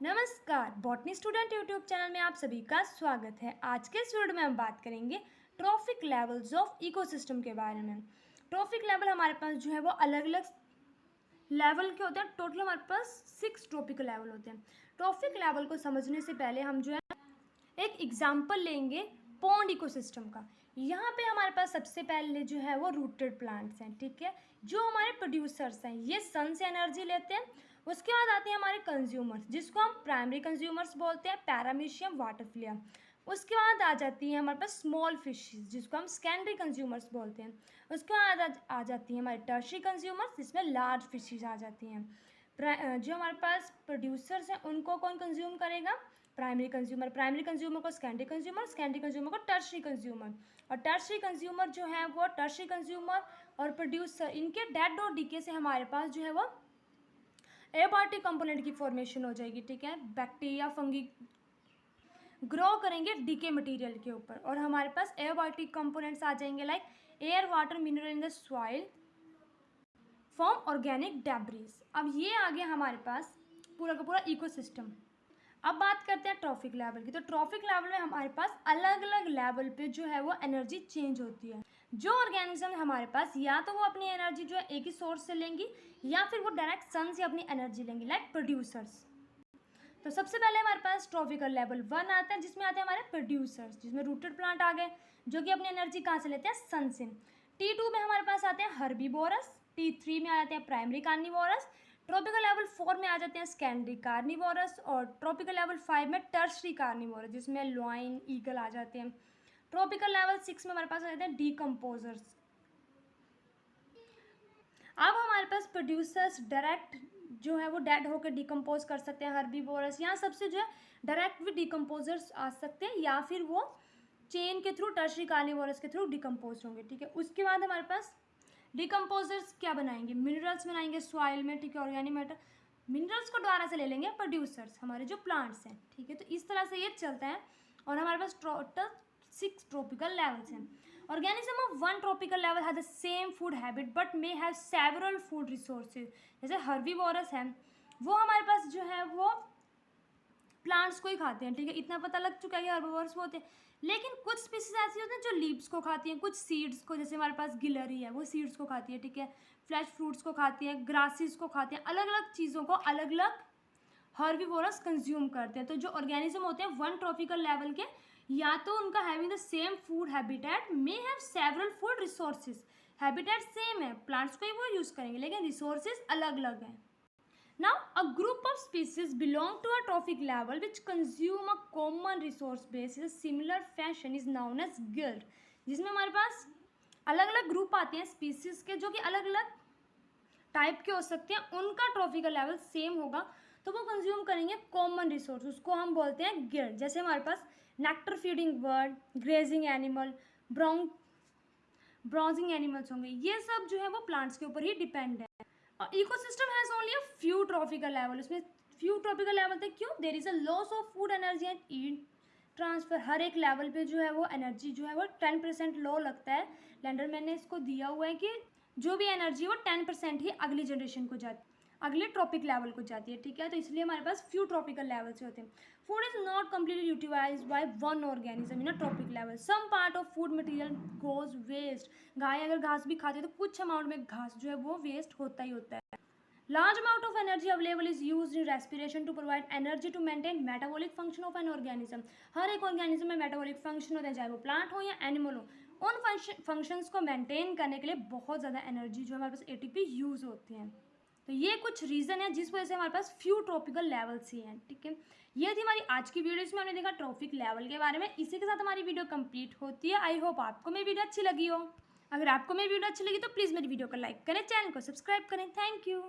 नमस्कार, botany student YouTube channel में आप सभी का स्वागत है। आज के इस वीडियो में हम बात करेंगे ट्रॉफिक लेवल्स ऑफ इकोसिस्टम के बारे में। ट्रॉफिक लेवल हमारे पास जो है वो अलग अलग लेवल के होते हैं। टोटल हमारे पास 6 ट्रॉपिकल लेवल होते हैं। ट्रॉफिक लेवल को समझने से पहले हम जो है एक एग्जाम्पल लेंगे पॉन्ड इकोसिस्टम का। यहाँ पे हमारे पास सबसे पहले जो है वो रूटेड प्लांट्स हैं, ठीक है, जो हमारे प्रोड्यूसर्स हैं। ये सन से एनर्जी लेते हैं। उसके बाद आते हैं हमारे कंज्यूमर्स, जिसको हम प्राइमरी कंज्यूमर्स बोलते हैं, पैरामीशियम, वाटरफ्लिया। उसके बाद आ जाती है हमारे पास स्मॉल फिशेस, जिसको हम सेकेंडरी कंज्यूमर्स बोलते हैं। उसके बाद आ जाती है हमारे टर्शरी कंज्यूमर्स, जिसमें लार्ज फिशेस आ जाती हैं। जो हमारे पास प्रोड्यूसर्स हैं उनको कौन कंज्यूम करेगा? प्राइमरी कंज्यूमर को सेकेंडरी कंज्यूमर को टर्शरी कंज्यूमर, और टर्शरी कंज्यूमर जो है वो टर्शरी कंज्यूमर और प्रोड्यूसर, इनके डेड और डीके से हमारे पास जो है वो एबायोटिक कंपोनेंट की फॉर्मेशन हो जाएगी, ठीक है। बैक्टीरिया, फंगी ग्रो करेंगे डीके मटेरियल के ऊपर, और हमारे पास एबायोटिक कंपोनेंट्स आ जाएंगे like air, water, mineral in the soil, form organic debris. अब ये आ गया हमारे पास पूरा का पूरा इकोसिस्टम। अब बात करते हैं ट्रॉफिक लेवल की। तो ट्रॉफिक लेवल में हमारे पास अलग अलग लेवल पे जो है वो एनर्जी चेंज होती है। जो ऑर्गेनिज्म हमारे पास, या तो वो अपनी एनर्जी जो है एक ही सोर्स से लेंगी, या फिर वो डायरेक्ट सन से अपनी एनर्जी लेंगी, लाइक प्रोड्यूसर्स। तो सबसे पहले हमारे पास ट्रॉपिकल लेवल 1 आता है, जिसमें आते हैं हमारे प्रोड्यूसर्स, जिसमें रूटेड प्लांट आ गए, जो कि अपनी एनर्जी कहाँ से लेते हैं? सन से। T2 में हमारे पास आते हैं हर्बीवोरस, T3 में आ जाते हैं प्राइमरी कार्निवोरस, ट्रॉपिकल लेवल 4 में आ जाते हैं सेकेंडरी कार्निवोरस, और ट्रॉपिकल लेवल 5 में टर्शरी कार्निवोरस, जिसमें लॉइन, ईगल आ जाते हैं। ट्रॉपिकल लेवल 6 में हमारे पास आ जाते हैं डीकम्पोजर्स। अब हमारे पास प्रोड्यूसर्स डायरेक्ट जो है वो डेड होकर डिकम्पोज कर सकते हैं, हर्बीवोरस। यहाँ सबसे जो है डायरेक्ट भी डिकम्पोजर्स आ सकते हैं, या फिर वो चेन के थ्रू, टर्शरी कार्निवोरस के थ्रू डिकम्पोज होंगे, ठीक है। उसके बाद हमारे पास डिकम्पोजर्स क्या बनाएंगे? मिनरल्स बनाएंगे सॉइल में, ठीक है, ऑर्गेनिक मैटर। मिनरल्स को द्वारा से ले लेंगे प्रोड्यूसर्स, हमारे जो प्लांट्स हैं, ठीक है। तो इस तरह से ये चलता है, और हमारे पास टोटल 6 ट्रॉपिकल लेवल्स हैं। Organism of one tropical level has the same food habit but may have several food resources. जैसे हर्बीवोरस है, वो हमारे पास जो है वो प्लांट्स को ही खाते हैं, ठीक है। इतना पता लग चुका है कि हर्बीवोरस वो होते हैं। लेकिन कुछ स्पीसीज ऐसी होती हैं जो लीव्स को खाती हैं, कुछ सीड्स को, जैसे हमारे पास गिलहरी है, वो सीड्स को खाती है, ठीक है। फ्लैश फ्रूट्स को खाती है, ग्रासेस को खाती हैं। अलग अलग चीज़ों को अलग अलग हर्बीवोरस कंज्यूम करते हैं। तो जो ऑर्गेनिज्म होते हैं वन ट्रॉपिकल लेवल के, या तो उनका having the same food habitat, may have several food resources. Habitat same है, प्लांट्स को ही वो यूज करेंगे, लेकिन रिसोर्सेज अलग अलग हैं। Now a group of species belong to a tropic level which consume a common resource base in similar fashion is known as guild, जिसमें हमारे पास अलग अलग ग्रुप आते हैं स्पीसीज के, जो कि अलग अलग टाइप के हो सकते हैं। उनका ट्रॉपिकल लेवल सेम होगा, तो वो कंज्यूम करेंगे कॉमन रिसोर्स, उसको हम बोलते हैं गिल्ड। जैसे हमारे पास nectar feeding bird, grazing animal, browsing animals होंगे। ये सब जो है वो प्लांट्स के ऊपर ही डिपेंड है। Ecosystem has only a few tropical level. इसमें फ्यू ट्रॉपिकल लेवल थे, क्यों? There is a loss of food energy and heat transfer. हर एक लेवल पे जो है वो एनर्जी जो है वो 10% लो लगता है। लैंडरमैन ने इसको दिया हुआ है कि जो भी एनर्जी वो 10% ही अगली जनरेशन को जाती है, अगले ट्रॉपिक लेवल को जाती है, ठीक है। तो इसलिए हमारे पास फ्यू ट्रॉपिकल लेवल्स होते हैं। Food is not completely utilised by one organism in a tropic level. Some part of food material goes waste. गाय अगर घास भी खाती है तो कुछ अमाउंट में घास जो है वो वेस्ट होता ही होता है। Large amount of energy available is used in respiration to provide energy to maintain metabolic function of an organism. हर एक ऑर्गेनिज्म में मेटाबॉलिक फंक्शन होते हैं, चाहे वो प्लांट हो या एनिमल हो। उन फंक्शंस को मेंटेन करने के लिए बहुत ज़्यादा एनर्जी जो हमारे पास एटीपी यूज़ होती हैं। तो ये कुछ रीज़न है जिस वजह से हमारे पास फ्यू ट्रॉपिकल लेवल्स ही हैं, ठीक है। ये थी हमारी आज की वीडियो, इसमें हमने देखा ट्रॉपिक लेवल के बारे में। इसी के साथ हमारी वीडियो कंप्लीट होती है। आई होप आपको मेरी वीडियो अच्छी लगी हो। अगर आपको मेरी वीडियो अच्छी लगी तो प्लीज़ मेरी वीडियो को लाइक करें, चैनल को सब्सक्राइब करें। Thank you.